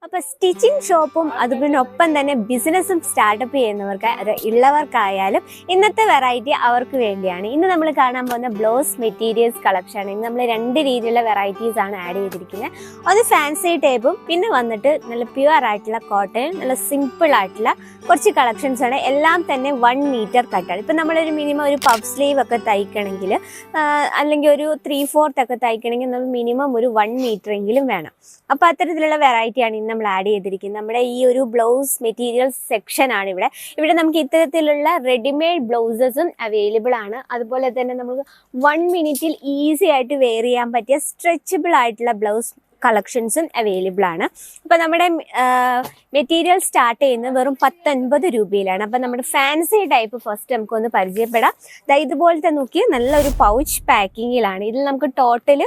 അപ്പോൾ സ്റ്റിച്ചിങ് ഷോപ്പും അതിനൊപ്പം തന്നെ ബിസിനസ്സും സ്റ്റാർട്ടപ്പ് ചെയ്യുന്നവർക്ക് അത് ഉള്ളവർക്കായാലും ഇന്നത്തെ വെറൈറ്റി അവർക്ക് വേണ്ടിയാണ്. ഇന്ന് നമ്മൾ കാണാൻ പോകുന്ന ബ്ലൗസ് മെറ്റീരിയൽസ് കളക്ഷനാണ്. ഇന്ന് നമ്മൾ രണ്ട് രീതിയിലുള്ള വെറൈറ്റീസ് ആണ് ആഡ് ചെയ്തിരിക്കുന്നത്. അത് ഫാൻസി ടൈപ്പും പിന്നെ വന്നിട്ട് നല്ല പ്യുവർ ആയിട്ടുള്ള കോട്ടൺ, നല്ല സിമ്പിൾ ആയിട്ടുള്ള കുറച്ച് കളക്ഷൻസ് ആണ്. എല്ലാം തന്നെ 1 മീറ്റർ കട്ടാണ്. ഇപ്പം നമ്മളൊരു മിനിമം ഒരു പഫ് സ്ലീവ് ഒക്കെ തയ്ക്കണമെങ്കിൽ അല്ലെങ്കിൽ ഒരു 3/4 ഒക്കെ തയ്ക്കണമെങ്കിൽ നമ്മൾ മിനിമം ഒരു 1 മീറ്റർ എങ്കിലും വേണം. അപ്പോൾ അത്തരത്തിലുള്ള വെറൈറ്റിയാണ് ഇന്ന് നമ്മൾ ആഡ് ചെയ്തിരിക്കുന്നത്. നമ്മുടെ ഈ ഒരു ബ്ലൗസ് മെറ്റീരിയൽസ് സെക്ഷൻ ആണ് ഇവിടെ നമുക്ക് ഇത്തരത്തിലുള്ള റെഡിമെയ്ഡ് ബ്ലൗസസും അവൈലബിൾ ആണ്. അതുപോലെ തന്നെ നമുക്ക് 1 മിനിറ്റിൽ ഈസി ആയിട്ട് വെയർ ചെയ്യാൻ പറ്റിയ സ്ട്രെച്ചബിൾ ആയിട്ടുള്ള ബ്ലൗസ് കളക്ഷൻസും അവൈലബിൾ ആണ്. അപ്പോൾ നമ്മുടെ മെറ്റീരിയൽ സ്റ്റാർട്ട് ചെയ്യുന്നത് വെറും 150 രൂപയിലാണ്. അപ്പോൾ നമ്മുടെ ഫാൻസി ടൈപ്പ് ഫസ്റ്റ് നമുക്കൊന്ന് പരിചയപ്പെടാം. ഇതുപോലത്തെ നോക്കി നല്ലൊരു പൗച്ച് പാക്കിങ്ങിലാണ്. ഇതിൽ നമുക്ക് ടോട്ടൽ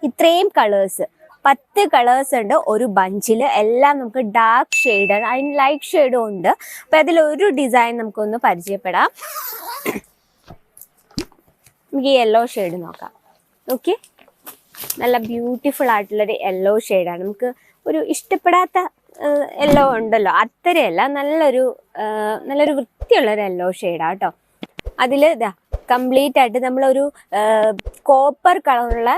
ഇത്രയും കളേഴ്സ് 10 കളേഴ്സ് ഉണ്ട് ഒരു ബഞ്ചിൽ. എല്ലാം നമുക്ക് ഡാർക്ക് ഷെയ്ഡ്, അതിന് ലൈറ്റ് ഷെയ്ഡും ഉണ്ട്. അപ്പോൾ അതിലൊരു ഡിസൈൻ നമുക്കൊന്ന് പരിചയപ്പെടാം. നമുക്ക് ഈ യെല്ലോ ഷെയ്ഡ് നോക്കാം. ഓക്കെ, നല്ല ബ്യൂട്ടിഫുൾ ആയിട്ടുള്ളൊരു യെല്ലോ ഷെയ്ഡാണ്. നമുക്ക് ഒരു ഇഷ്ടപ്പെടാത്ത യെല്ലോ ഉണ്ടല്ലോ, അത്രയല്ല, നല്ലൊരു വൃത്തിയുള്ളൊരു യെല്ലോ ഷെയ്ഡാണ് കേട്ടോ. അതിൽ ഇതാ കംപ്ലീറ്റ് ആയിട്ട് നമ്മളൊരു കോപ്പർ കളറുള്ള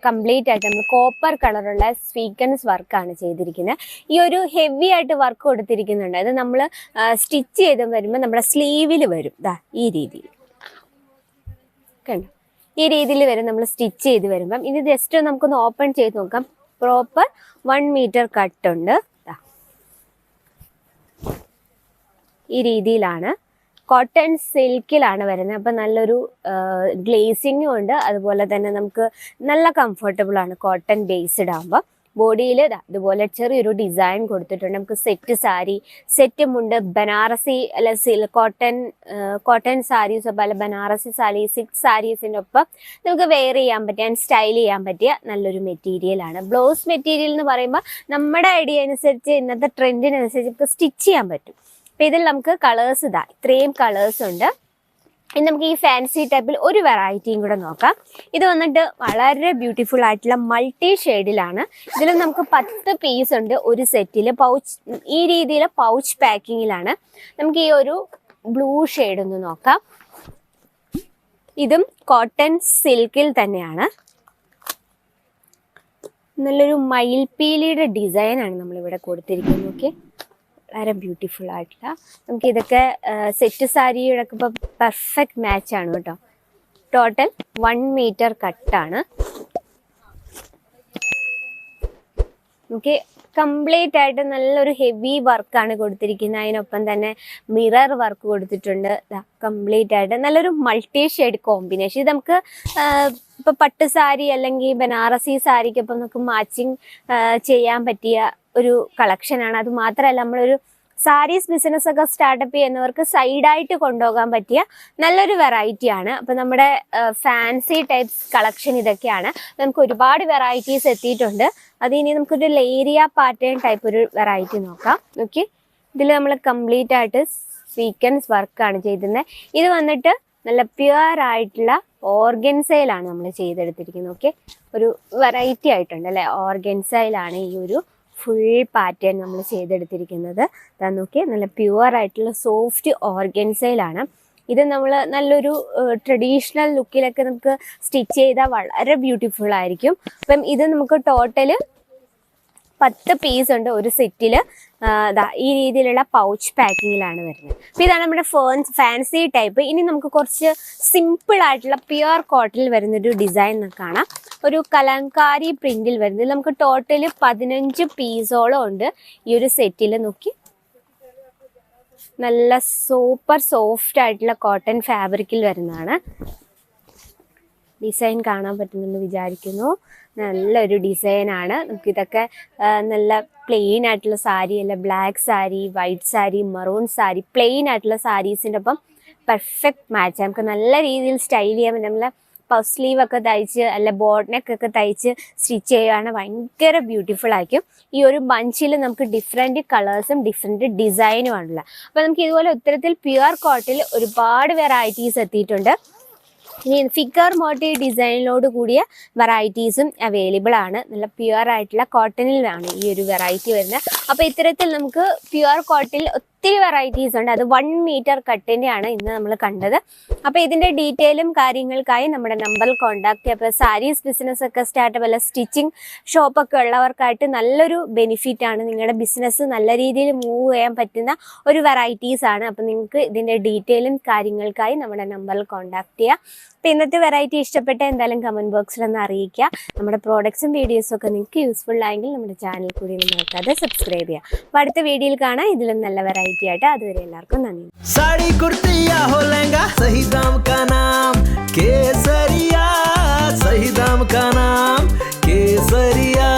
കംപ്ലീറ്റ് ആയിട്ട് നമ്മൾ കോപ്പർ കളറുള്ള സ്വീക്കൻസ് വർക്കാണ് ചെയ്തിരിക്കുന്നത്. ഈ ഒരു ഹെവി ആയിട്ട് വർക്ക് കൊടുത്തിരിക്കുന്നുണ്ട്. അത് നമ്മൾ സ്റ്റിച്ച് ചെയ്ത് വരുമ്പോൾ നമ്മുടെ സ്ലീവിൽ വരും. ഈ രീതിയിൽ കണ്ടോ, ഈ രീതിയിൽ വരും നമ്മൾ സ്റ്റിച്ച് ചെയ്ത് വരുമ്പം. ഇത് ജസ്റ്റ് നമുക്കൊന്ന് ഓപ്പൺ ചെയ്ത് നോക്കാം. പ്രോപ്പർ 1 മീറ്റർ കട്ടുണ്ട്. ഈ രീതിയിലാണ്, കോട്ടൺ സിൽക്കിലാണ് വരുന്നത്. അപ്പം നല്ലൊരു ഗ്ലേസിങ്ങും ഉണ്ട്. അതുപോലെ തന്നെ നമുക്ക് നല്ല കംഫർട്ടബിൾ ആണ് കോട്ടൺ ബേസ്ഡ് ആകുമ്പോൾ. ബോഡിയിൽ ഇതുപോലെ ചെറിയൊരു ഡിസൈൻ കൊടുത്തിട്ടുണ്ട്. നമുക്ക് സെറ്റ് സാരി, സെറ്റ് മുണ്ട്, ബനാറസി അല്ല കോട്ടൺ സാരീസ് ഒപ്പം അല്ല ബനാറസി സാരി, സിൽക്ക് സാരീസിൻ്റെ ഒപ്പം നമുക്ക് വെയർ ചെയ്യാൻ പറ്റിയ സ്റ്റൈൽ ചെയ്യാൻ പറ്റിയ നല്ലൊരു മെറ്റീരിയലാണ്. ബ്ലൗസ് മെറ്റീരിയൽ എന്ന് പറയുമ്പോൾ നമ്മുടെ ഐഡിയ അനുസരിച്ച് ഇന്നത്തെ ട്രെൻഡിനനുസരിച്ച് നമുക്ക് സ്റ്റിച്ച് ചെയ്യാൻ പറ്റും. അപ്പോൾ ഇതിൽ നമുക്ക് കളേഴ്സ് ഇത്രയും കളേഴ്സ് ഉണ്ട്. ഇനി നമുക്ക് ഈ ഫാൻസി ടൈപ്പിൽ ഒരു വെറൈറ്റിയും കൂടെ നോക്കാം. ഇത് വന്നിട്ട് വളരെ ബ്യൂട്ടിഫുൾ ആയിട്ടുള്ള മൾട്ടി ഷെയ്ഡിലാണ്. ഇതിൽ നമുക്ക് 10 പീസ് ഉണ്ട് ഒരു സെറ്റിൽ. ഈ രീതിയിൽ പൗച്ച് പാക്കിങ്ങിലാണ്. നമുക്ക് ഈ ഒരു ബ്ലൂ ഷെയ്ഡ് ഒന്ന് നോക്കാം. ഇതും കോട്ടൺ സിൽക്കിൽ തന്നെയാണ്. നല്ലൊരു മയിൽപ്പീലിയുടെ ഡിസൈനാണ് നമ്മളിവിടെ കൊടുത്തിരിക്കുന്നത്. ഓക്കെ, വളരെ ബ്യൂട്ടിഫുൾ ആയിട്ടുള്ള, നമുക്ക് ഇതൊക്കെ സെറ്റ് സാരിയുടെ ഒക്കെ ഇപ്പോൾ പെർഫെക്റ്റ് മാച്ചാണ് കേട്ടോ. ടോട്ടൽ 1 മീറ്റർ കട്ടാണ്. നമുക്ക് കംപ്ലീറ്റ് ആയിട്ട് നല്ലൊരു ഹെവി വർക്കാണ് കൊടുത്തിരിക്കുന്നത്. അതിനൊപ്പം തന്നെ മിറർ വർക്ക് കൊടുത്തിട്ടുണ്ട്. കംപ്ലീറ്റ് ആയിട്ട് നല്ലൊരു മൾട്ടി ഷെയ്ഡ് കോമ്പിനേഷൻ. ഇത് നമുക്ക് ഇപ്പോൾ പട്ട് സാരി അല്ലെങ്കിൽ ബനാറസി സാരിക്കൊപ്പം നമുക്ക് മാച്ചിങ് ചെയ്യാൻ പറ്റിയ ഒരു കളക്ഷനാണ്. അത് മാത്രമല്ല, നമ്മളൊരു സാരീസ് ബിസിനസ് ഒക്കെ സ്റ്റാർട്ടപ്പ് ചെയ്യുന്നവർക്ക് സൈഡായിട്ട് കൊണ്ടുപോകാൻ പറ്റിയ നല്ലൊരു വെറൈറ്റിയാണ്. അപ്പോൾ നമ്മുടെ ഫാൻസി ടൈപ്സ് കളക്ഷൻ ഇതൊക്കെയാണ്. നമുക്ക് ഒരുപാട് വെറൈറ്റീസ് എത്തിയിട്ടുണ്ട്. അത് ഇനി നമുക്കൊരു ലേരിയ പാറ്റേൺ ടൈപ്പ് ഒരു വെറൈറ്റി നോക്കാം. ഓക്കെ, ഇതിൽ നമ്മൾ കംപ്ലീറ്റ് ആയിട്ട് സ്വീക്കൻസ് വർക്കാണ് ചെയ്തിരുന്നത്. ഇത് വന്നിട്ട് നല്ല പ്യുവർ ആയിട്ടുള്ള ഓർഗൻസയിലാണ് നമ്മൾ ചെയ്തെടുത്തിരിക്കുന്നത്. ഓക്കെ, ഒരു വെറൈറ്റി ആയിട്ടുണ്ട് അല്ലേ. ഓർഗൻസയിലാണ് ഈ ഒരു ഫുൾ പാറ്റേൺ നമ്മൾ ചെയ്തെടുത്തിരിക്കുന്നത്. നോക്കി, നല്ല പ്യുവർ ആയിട്ടുള്ള സോഫ്റ്റ് ഓർഗൻസയിലാണ്. ഇത് നമ്മൾ നല്ലൊരു ട്രഡീഷണൽ ലുക്കിലൊക്കെ നമുക്ക് സ്റ്റിച്ച് ചെയ്താൽ വളരെ ബ്യൂട്ടിഫുൾ ആയിരിക്കും. അപ്പം ഇത് നമുക്ക് ടോട്ടൽ 10 പീസ് ഉണ്ട് ഒരു സെറ്റിൽ. ഈ രീതിയിലുള്ള പൗച്ച് പാക്കിങ്ങിലാണ് വരുന്നത്. അപ്പോൾ ഇതാണ് നമ്മുടെ ഫാൻസി ടൈപ്പ്. ഇനി നമുക്ക് കുറച്ച് സിമ്പിൾ ആയിട്ടുള്ള പ്യുവർ കോട്ടണിൽ വരുന്നൊരു ഡിസൈൻ കാണാം. ഒരു കലങ്കാരി പ്രിന്റിൽ വരുന്നത്. നമുക്ക് ടോട്ടൽ 15 പീസോളം ഉണ്ട് ഈ ഒരു സെറ്റിൽ. നോക്കി, നല്ല സൂപ്പർ സോഫ്റ്റ് ആയിട്ടുള്ള കോട്ടൺ ഫാബ്രിക്കിൽ വരുന്നതാണ്. ഡിസൈൻ കാണാൻ പറ്റുമെന്ന് വിചാരിക്കുന്നു. നല്ലൊരു ഡിസൈനാണ്. നമുക്കിതൊക്കെ നല്ല പ്ലെയിൻ ആയിട്ടുള്ള സാരി, അല്ല black sari, white sari, maroon sari, plain ആയിട്ടുള്ള സാരീസിൻ്റെ ഒപ്പം പെർഫെക്റ്റ് മാച്ച്. നമുക്ക് നല്ല രീതിയിൽ സ്റ്റൈൽ ചെയ്യാൻ പറ്റും. നമ്മളെ പഫ് സ്ലീവ് ഒക്കെ തയ്ച്ച് അല്ല ബോട്ട് നെക്ക് ഒക്കെ തയ്ച്ച് സ്റ്റിച്ച് ചെയ്യുകയാണെങ്കിൽ ഭയങ്കര ബ്യൂട്ടിഫുൾ ആയിരിക്കും. ഈ ഒരു ബഞ്ചിൽ നമുക്ക് ഡിഫറെൻറ്റ് കളേഴ്സും ഡിഫറെൻറ്റ് ഡിസൈനും ആണല്ലോ. അപ്പോൾ നമുക്ക് ഇതുപോലെ ഇത്തരത്തിൽ പ്യുവർ കോട്ടണിൽ ഒരുപാട് വെറൈറ്റീസ് എത്തിയിട്ടുണ്ട്. ഇനി ഫിഗർ മോട്ടീവ് ഡിസൈനിലോട് കൂടിയ വെറൈറ്റീസും അവൈലബിൾ ആണ്. നല്ല പ്യുവർ ആയിട്ടുള്ള കോട്ടണിലാണ് ഈ ഒരു വെറൈറ്റി വരുന്നത്. അപ്പോൾ ഇത്തരത്തിൽ നമുക്ക് പ്യുവർ കോട്ടണിൽ ഒത്തിരി വെറൈറ്റീസ് ഉണ്ട്. അത് 1 മീറ്റർ കട്ടിൻ്റെയാണ് ഇന്ന് നമ്മൾ കണ്ടത്. അപ്പോൾ ഇതിൻ്റെ ഡീറ്റെയിലും കാര്യങ്ങൾക്കായി നമ്മുടെ നമ്പറിൽ കോൺടാക്ട് ചെയ്യുക. അപ്പോൾ സാരീസ് ബിസിനസ് ഒക്കെ സ്റ്റാർട്ട് വല്ല സ്റ്റിച്ചിങ് ഷോപ്പൊക്കെ ഉള്ളവർക്കായിട്ട് നല്ലൊരു ബെനിഫിറ്റ് ആണ്. നിങ്ങളുടെ ബിസിനസ് നല്ല രീതിയിൽ മൂവ് ചെയ്യാൻ പറ്റുന്ന ഒരു വെറൈറ്റീസ് ആണ്. അപ്പോൾ നിങ്ങൾക്ക് ഇതിൻ്റെ ഡീറ്റെയിലും കാര്യങ്ങൾക്കായി നമ്മുടെ നമ്പറിൽ കോൺടാക്ട് ചെയ്യുക. അപ്പോൾ ഇന്നത്തെ വെറൈറ്റി ഇഷ്ടപ്പെട്ട എന്തായാലും കമൻറ്റ് ബോക്സിൽ ഒന്ന് അറിയിക്കുക. നമ്മുടെ പ്രോഡക്ട്സും വീഡിയോസും ഒക്കെ നിങ്ങൾക്ക് യൂസ്ഫുൾ ആയെങ്കിൽ നമ്മുടെ ചാനൽ കൂടി ഒന്ന് മറക്കാതെ സബ്സ്ക്രൈബ് ചെയ്യുക. അപ്പോൾ അടുത്ത വീഡിയോയിൽ കാണാം ഇതിലും നല്ല വെറൈറ്റി ആയിട്ട്. അതുവരെ എല്ലാവർക്കും നന്ദി. साड़ी कुर्ती या हो लहंगा सही दाम का नाम केसरिया, सही दाम का नाम केसरिया.